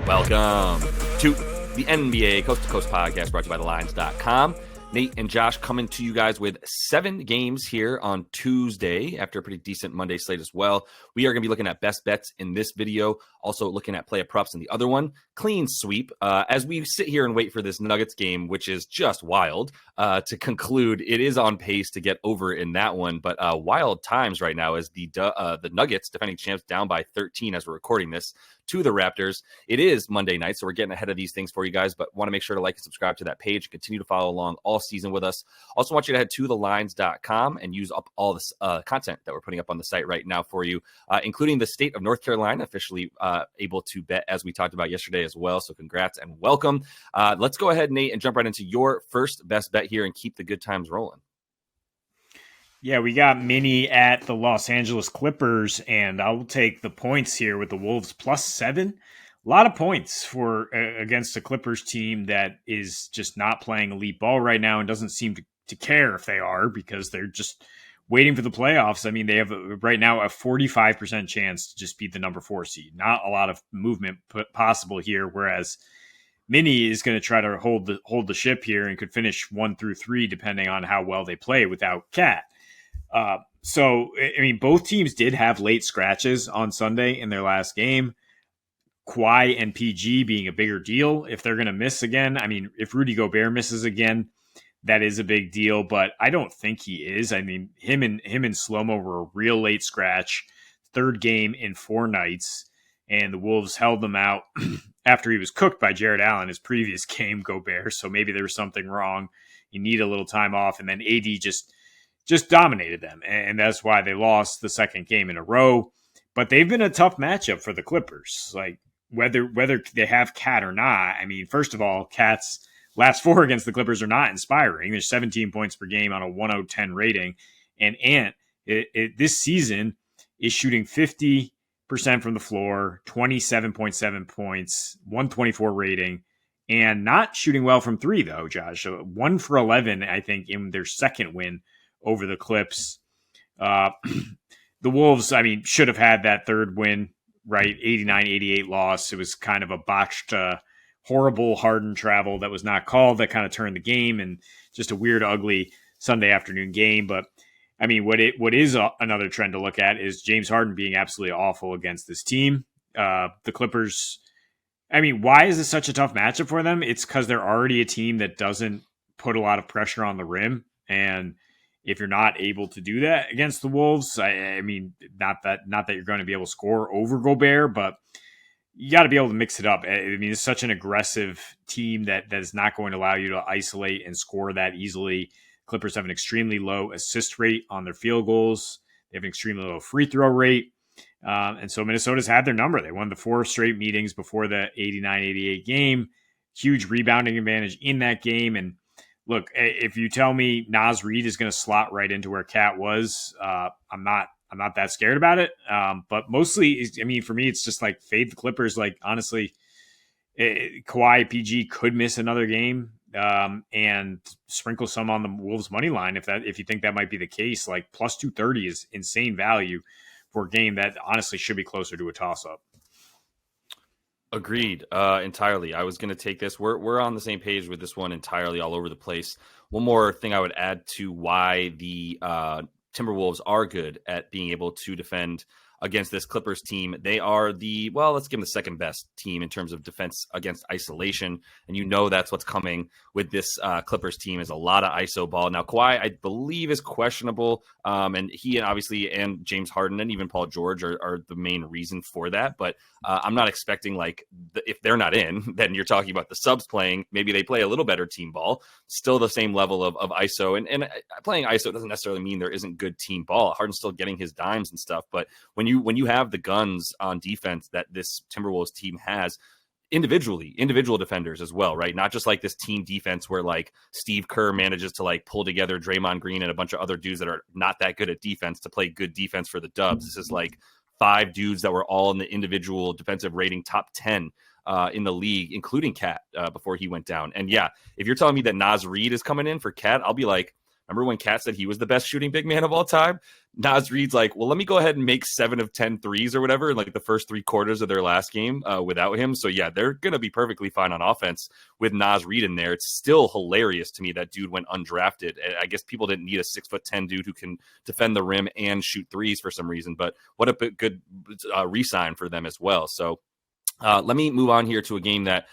Welcome to the NBA Coast to Coast podcast brought to you by thelines.com. Nate and Josh coming to you guys with 7 games here on Tuesday after a pretty decent Monday slate as well. We are going to be looking at best bets in this video, also looking at play of props in the other one. Clean sweep as we sit here and wait for this Nuggets game, which is just wild to conclude. It is on pace to get over in that one, but wild times right now as the Nuggets, defending champs, down by 13 as we're recording this to the Raptors. It is Monday night, so we're getting ahead of these things for you guys, but want to make sure to like and subscribe to that page and continue to follow along all season with us. Also want you to head to thelines.com and use up all this content that we're putting up on the site right now for you, including the state of North Carolina officially able to bet as we talked about yesterday as well. So congrats and welcome. Let's go ahead, Nate, and jump right into your first best bet here and keep the good times rolling. Yeah, we got Mini at the Los Angeles Clippers, and I'll take the points here with the Wolves +7. A lot of points for against a Clippers team that is just not playing elite ball right now and doesn't seem to care if they are, because they're just waiting for the playoffs. I mean, they have right now a 45% chance to just beat the number 4 seed. Not a lot of movement possible here, whereas Mini is going to try to hold the ship here and could finish 1 through 3 depending on how well they play without Cat. So, I mean, both teams did have late scratches on Sunday in their last game. Kawhi and PG being a bigger deal if they're going to miss again. I mean, if Rudy Gobert misses again, that is a big deal, but I don't think he is. I mean, him and Slow-Mo were a real late scratch, third game in 4 nights, and the Wolves held them out after he was cooked by Jared Allen his previous game, Gobert. So maybe there was something wrong. You need a little time off, and then AD just dominated them, and that's why they lost the second game in a row. But they've been a tough matchup for the Clippers, like whether they have Cat or not. I mean, first of all, Cat's last 4 against the Clippers are not inspiring. There's 17 points per game on a 110 rating, and Ant this season is shooting 50% from the floor, 27.7 points, 124 rating, and not shooting well from 3 though, Josh. 1 for 11, I think, in their second win over the Clips. The Wolves, I mean, should have had that third win, right? 89-88 loss. It was kind of a botched, horrible Harden travel that was not called that kind of turned the game, and just a weird, ugly Sunday afternoon game. But I mean, what is another trend to look at is James Harden being absolutely awful against this team. The Clippers, I mean, why is this such a tough matchup for them? It's because they're already a team that doesn't put a lot of pressure on the rim, and if you're not able to do that against the Wolves, I mean, not that you're going to be able to score over Gobert, but you got to be able to mix it up. I mean, it's such an aggressive team that is not going to allow you to isolate and score that easily. Clippers have an extremely low assist rate on their field goals. They have an extremely low free throw rate. And so Minnesota's had their number. They won the 4 straight meetings before the 89-88 game. Huge rebounding advantage in that game. And look, if you tell me Naz Reid is going to slot right into where Cat was, I'm not that scared about it. But mostly, I mean, for me, it's just like fade the Clippers. Like, honestly, Kawhi, PG could miss another game, and sprinkle some on the Wolves money line if you think that might be the case. Like, plus 230 is insane value for a game that honestly should be closer to a toss-up. Agreed, entirely. I was going to take this. We're on the same page with this one entirely, all over the place. One more thing I would add to why the Timberwolves are good at being able to defend against this Clippers team. They are let's give them the second best team in terms of defense against isolation. And you know that's what's coming with this Clippers team is a lot of ISO ball. Now, Kawhi, I believe, is questionable. And he and James Harden and even Paul George are the main reason for that. But I'm not expecting, like, if they're not in, then you're talking about the subs playing. Maybe they play a little better team ball, still the same level of ISO. And playing ISO doesn't necessarily mean there isn't good team ball. Harden's still getting his dimes and stuff. But when you have the guns on defense that this Timberwolves team has, individual defenders as well, right? Not just like this team defense where like Steve Kerr manages to like pull together Draymond Green and a bunch of other dudes that are not that good at defense to play good defense for the Dubs. This is like 5 dudes that were all in the individual defensive rating top 10 in the league, including Cat before he went down. And yeah, if you're telling me that Naz Reid is coming in for Cat, I'll be like, Remember when Kat said he was the best shooting big man of all time? Naz Reid's like, well, let me go ahead and make 7 of 10 threes or whatever in like the first 3 quarters of their last game without him. So yeah, they're going to be perfectly fine on offense with Naz Reid in there. It's still hilarious to me that dude went undrafted. I guess people didn't need a 6'10" dude who can defend the rim and shoot threes for some reason, but what a good re-sign for them as well. So let me move on here to a game that,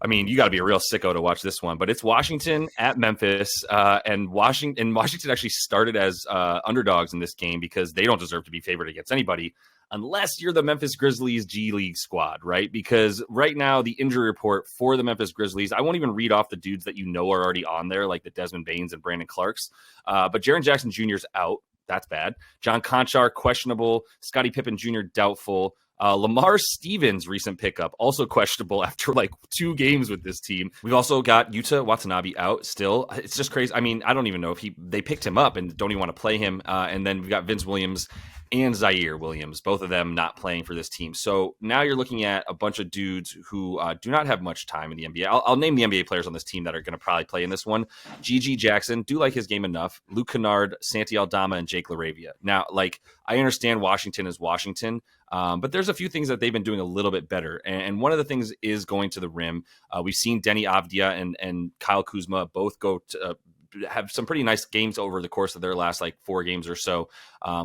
I mean, you got to be a real sicko to watch this one, but it's Washington at Memphis, and Washington actually started as underdogs in this game because they don't deserve to be favored against anybody unless you're the Memphis Grizzlies G League squad, right? Because right now the injury report for the Memphis Grizzlies, I won't even read off the dudes that you know are already on there, like the Desmond Baines and Brandon Clarks, but Jaren Jackson Jr. is out. That's bad. John Conchar, questionable. Scottie Pippen Jr., doubtful. Lamar Stevens, recent pickup, also questionable after like 2 games with this team. We've also got Yuta Watanabe out still. It's just crazy. I mean, I don't even know if they picked him up and don't even want to play him. And then we've got Vince Williams and Zaire Williams, both of them not playing for this team. So now you're looking at a bunch of dudes who do not have much time in the NBA. I'll name the NBA players on this team that are going to probably play in this one. G.G. Jackson, do like his game enough. Luke Kennard, Santi Aldama, and Jake LaRavia. Now, like, I understand Washington is Washington, but there's a few things that they've been doing a little bit better. And one of the things is going to the rim. We've seen Denny Avdia and Kyle Kuzma both go to have some pretty nice games over the course of their last like 4 games or so,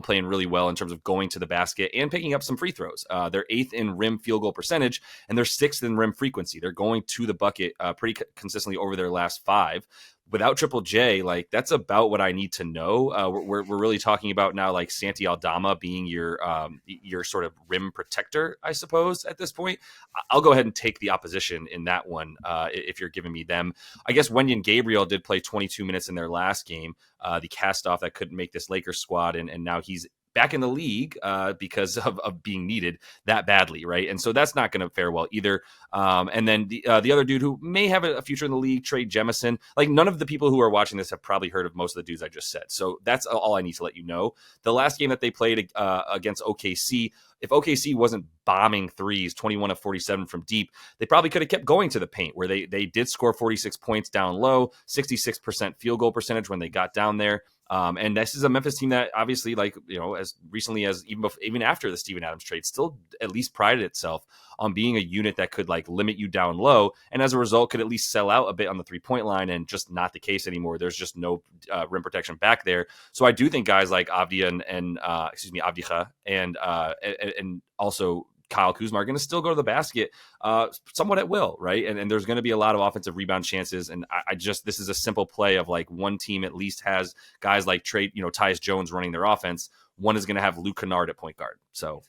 playing really well in terms of going to the basket and picking up some free throws. They're 8th in rim field goal percentage, and they're 6th in rim frequency. They're going to the bucket pretty consistently over their last 5. Without Triple J, like that's about what I need to know. We're really talking about now like Santi Aldama being your sort of rim protector, I suppose, at this point. I'll go ahead and take the opposition in that one if you're giving me them. I guess Wenyen Gabriel did play 22 minutes in their last game, the cast-off that couldn't make this Lakers squad, and now he's back in the league because of being needed that badly, right? And so that's not going to fare well either. And then the other dude who may have a future in the league, Trey Jemison, like none of the people who are watching this have probably heard of most of the dudes I just said. So that's all I need to let you know. The last game that they played against OKC, if OKC wasn't bombing threes, 21 of 47 from deep, they probably could have kept going to the paint where they did score 46 points down low, 66% field goal percentage when they got down there. And this is a Memphis team that obviously, like, you know, as recently as even after the Steven Adams trade, still at least prided itself on being a unit that could like limit you down low. And as a result, could at least sell out a bit on the 3-point line, and just not the case anymore. There's just no rim protection back there. So I do think guys like Avdia and Avdicha and also Kyle Kuzma are going to still go to the basket somewhat at will, right? And there's going to be a lot of offensive rebound chances. And I just, this is a simple play of like one team at least has guys like Tyus Jones running their offense. One is going to have Luke Kennard at point guard. So,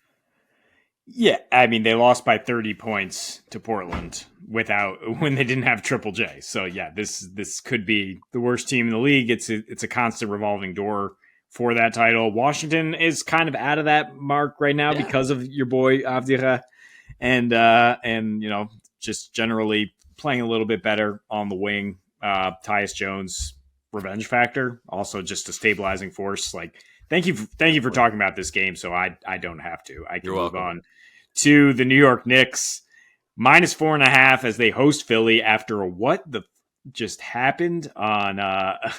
yeah, I mean, they lost by 30 points to Portland when they didn't have Triple J. So yeah, this could be the worst team in the league. It's a constant revolving door for that title. Washington is kind of out of that mark right now because of your boy Avdija, and just generally playing a little bit better on the wing. Tyus Jones, revenge factor, also just a stabilizing force. Like, thank you for talking about this game, so I don't have to. I can move on to the New York Knicks, -4.5 as they host Philly after what just happened on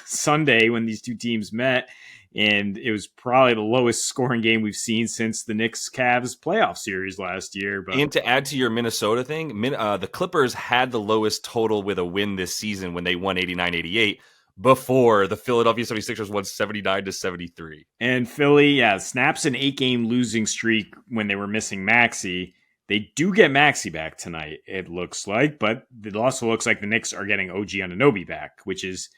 Sunday when these two teams met. And it was probably the lowest scoring game we've seen since the Knicks-Cavs playoff series last year. But and to add to your Minnesota thing, the Clippers had the lowest total with a win this season when they won 89-88 before the Philadelphia 76ers won 79-73. And Philly, snaps an 8-game losing streak when they were missing Maxey. They do get Maxey back tonight, it looks like, but it also looks like the Knicks are getting OG Anunoby back, which is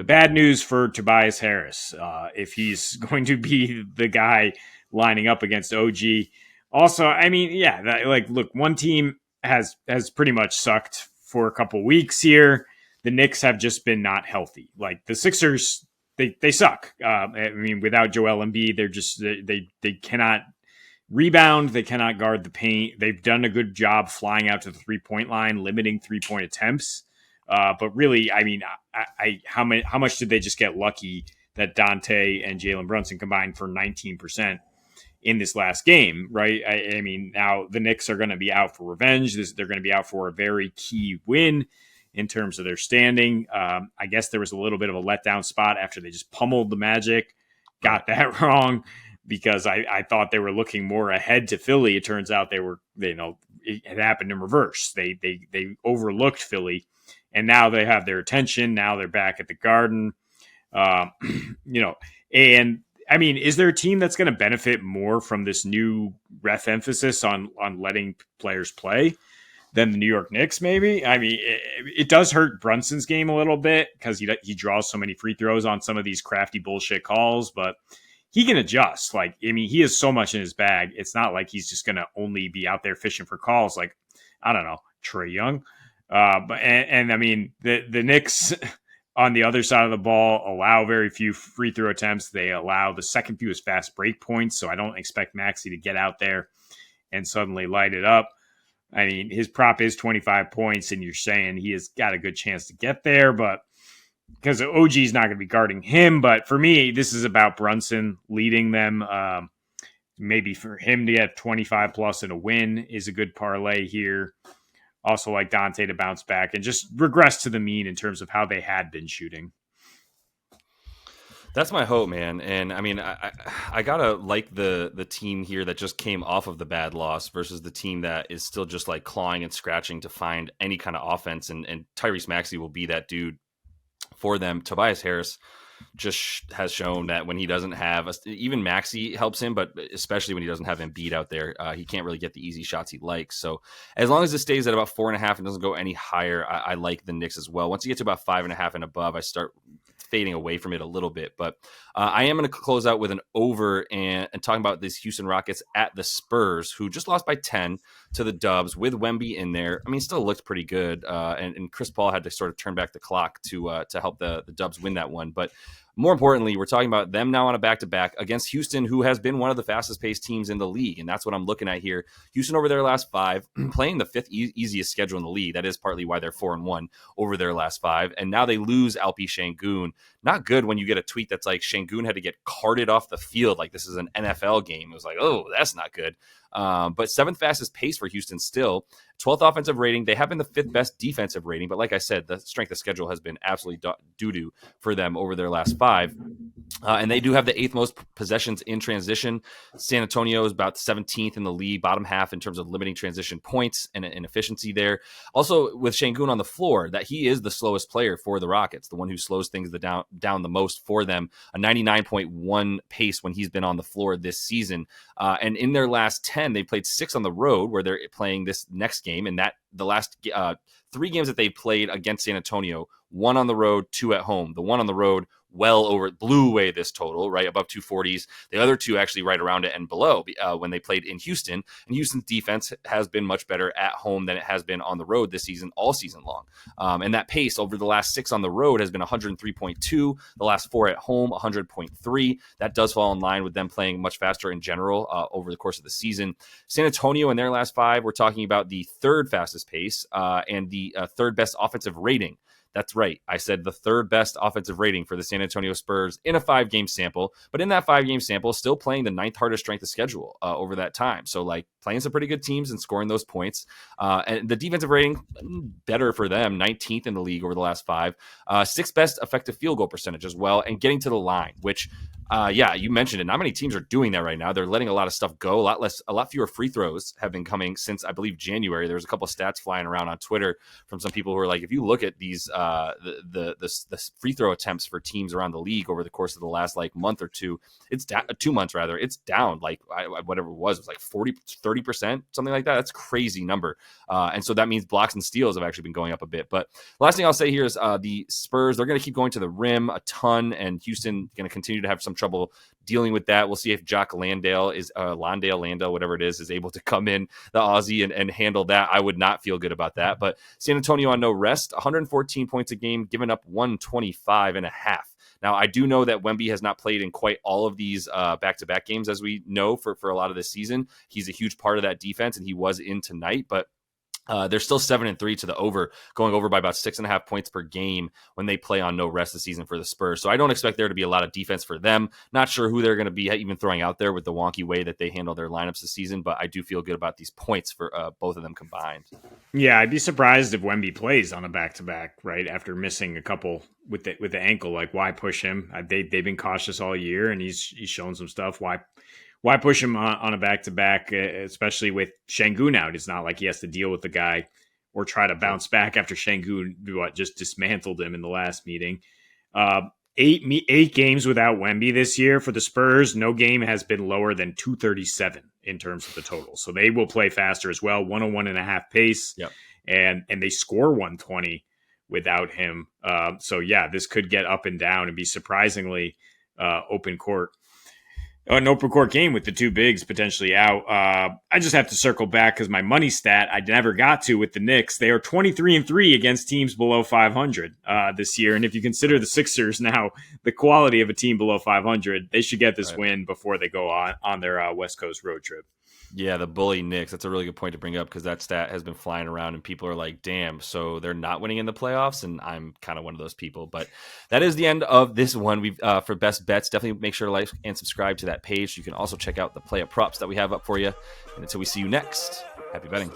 bad news for Tobias Harris if he's going to be the guy lining up against OG. Also, I mean, look, one team has pretty much sucked for a couple weeks here. The Knicks have just been not healthy. Like the Sixers, they suck. I mean, without Joel Embiid, they're just they cannot rebound. They cannot guard the paint. They've done a good job flying out to the 3-point line, limiting 3-point attempts. But really, I mean, how much did they just get lucky that Dante and Jalen Brunson combined for 19% in this last game, right? I mean, now the Knicks are going to be out for revenge. They're going to be out for a very key win in terms of their standing. I guess there was a little bit of a letdown spot after they just pummeled the Magic. Got that wrong because I thought they were looking more ahead to Philly. It turns out it had happened in reverse. They overlooked Philly, and now they have their attention. Now they're back at the Garden. And I mean, is there a team that's going to benefit more from this new ref emphasis on letting players play than the New York Knicks? Maybe. I mean, it does hurt Brunson's game a little bit because he draws so many free throws on some of these crafty bullshit calls, but he can adjust. Like, I mean, he has so much in his bag. It's not like he's just going to only be out there fishing for calls. Like, I don't know, Trae Young. But I mean, the Knicks on the other side of the ball allow very few free throw attempts. They allow the second fewest fast break points. So I don't expect Maxey to get out there and suddenly light it up. I mean, his prop is 25 points, and you're saying he has got a good chance to get there, but because OG's not going to be guarding him. But for me, this is about Brunson leading them. Maybe for him to get 25 plus and a win is a good parlay here. Also like Dante to bounce back and just regress to the mean in terms of how they had been shooting. That's my hope, man. And I mean, I gotta like the team here that just came off of the bad loss versus the team that is still just like clawing and scratching to find any kind of offense. And Tyrese Maxey will be that dude for them. Tobias Harris just has shown that when he doesn't have even Maxey helps him, but especially when he doesn't have Embiid out there, he can't really get the easy shots he likes. So as long as it stays at about 4.5 and doesn't go any higher, I like the Knicks as well. Once you get to about 5.5 and above, I start fading away from it a little bit, but I am going to close out with an over and talking about these Houston Rockets at the Spurs, who just lost by 10 to the Dubs with Wemby in there. I mean, still looked pretty good, and Chris Paul had to sort of turn back the clock to help the Dubs win that one. But more importantly, we're talking about them now on a back-to-back against Houston, who has been one of the fastest-paced teams in the league, and that's what I'm looking at here. Houston over their last 5, playing the 5th easiest schedule in the league. That is partly why they're 4-1 over their last 5, and now they lose Alpi Şengün. Not good when you get a tweet that's like Şengün had to get carted off the field like this is an NFL game. It was like, oh, that's not good. But 7th fastest pace for Houston still. 12th offensive rating. They have been the 5th best defensive rating, but like I said, the strength of schedule has been absolutely doo-doo for them over their last 5. And they do have the 8th most possessions in transition. San Antonio is about 17th in the league, bottom half in terms of limiting transition points and efficiency there. Also, with Şengün on the floor, that he is the slowest player for the Rockets, the one who slows things down the most for them. A 99.1 pace when he's been on the floor this season. And in their last 10, they played 6 on the road where they're playing this next game. And that the last 3 games that they played against San Antonio, 1 on the road, 2 at home. The 1 on the road blew away this total, right above 240s. The other 2 actually right around it and below when they played in Houston. And Houston's defense has been much better at home than it has been on the road this season, all season long. And that pace over the last 6 on the road has been 103.2. The last 4 at home, 100.3. That does fall in line with them playing much faster in general over the course of the season. San Antonio in their last 5, we're talking about the 3rd fastest pace and the 3rd best offensive rating. That's right. I said the 3rd best offensive rating for the San Antonio Spurs in a 5-game sample, but in that 5-game sample, still playing the 9th hardest strength of schedule over that time. So like playing some pretty good teams and scoring those points. And the defensive rating, better for them, 19th in the league over the last 5. 6th best effective field goal percentage as well, and getting to the line, which you mentioned it. Not many teams are doing that right now. They're letting a lot of stuff go. A lot fewer free throws have been coming since, I believe, January. There's a couple of stats flying around on Twitter from some people who are like, if you look at these the free throw attempts for teams around the league over the course of the last like month or two, it's 2 months rather, it's down like whatever it was like 30%, something like that. That's a crazy number. And so that means blocks and steals have actually been going up a bit. But the last thing I'll say here is the Spurs, they're going to keep going to the rim a ton, and Houston going to continue to have some trouble dealing with that. We'll see if Jock Landale, whatever it is able to come in, the Aussie, and handle that. I would not feel good about that. But San Antonio on no rest, 114 points a game, giving up 125.5. Now, I do know that Wemby has not played in quite all of these back-to-back games, as we know, for a lot of this season. He's a huge part of that defense, and he was in tonight. But They're still 7-3 to the over, going over by about 6.5 points per game when they play on no rest this season for the Spurs. So I don't expect there to be a lot of defense for them. Not sure who they're going to be even throwing out there with the wonky way that they handle their lineups this season, but I do feel good about these points for both of them combined. Yeah, I'd be surprised if Wemby plays on a back-to-back, right, after missing a couple with the ankle. Like, why push him? They've been cautious all year, and he's shown some stuff. Why push him on a back-to-back, especially with Şengün out? It's not like he has to deal with the guy or try to bounce back after Şengün just dismantled him in the last meeting. 8 games without Wemby this year for the Spurs. No game has been lower than 237 in terms of the total. So they will play faster as well, 101.5 pace, Yep. and they score 120 without him. So yeah, this could get up and down and be surprisingly open court. An open court game with the two bigs potentially out. I just have to circle back because my money stat I never got to with the Knicks. They are 23-3 against teams below 500 this year. And if you consider the Sixers now the quality of a team below 500, they should get this win before they go on their West Coast road trip. Yeah, the bully Knicks. That's a really good point to bring up because that stat has been flying around and people are like, damn, so they're not winning in the playoffs. And I'm kind of one of those people. But that is the end of this one. We've for best bets, definitely make sure to like and subscribe to that page. You can also check out the play up props that we have up for you. And until we see you next, happy betting.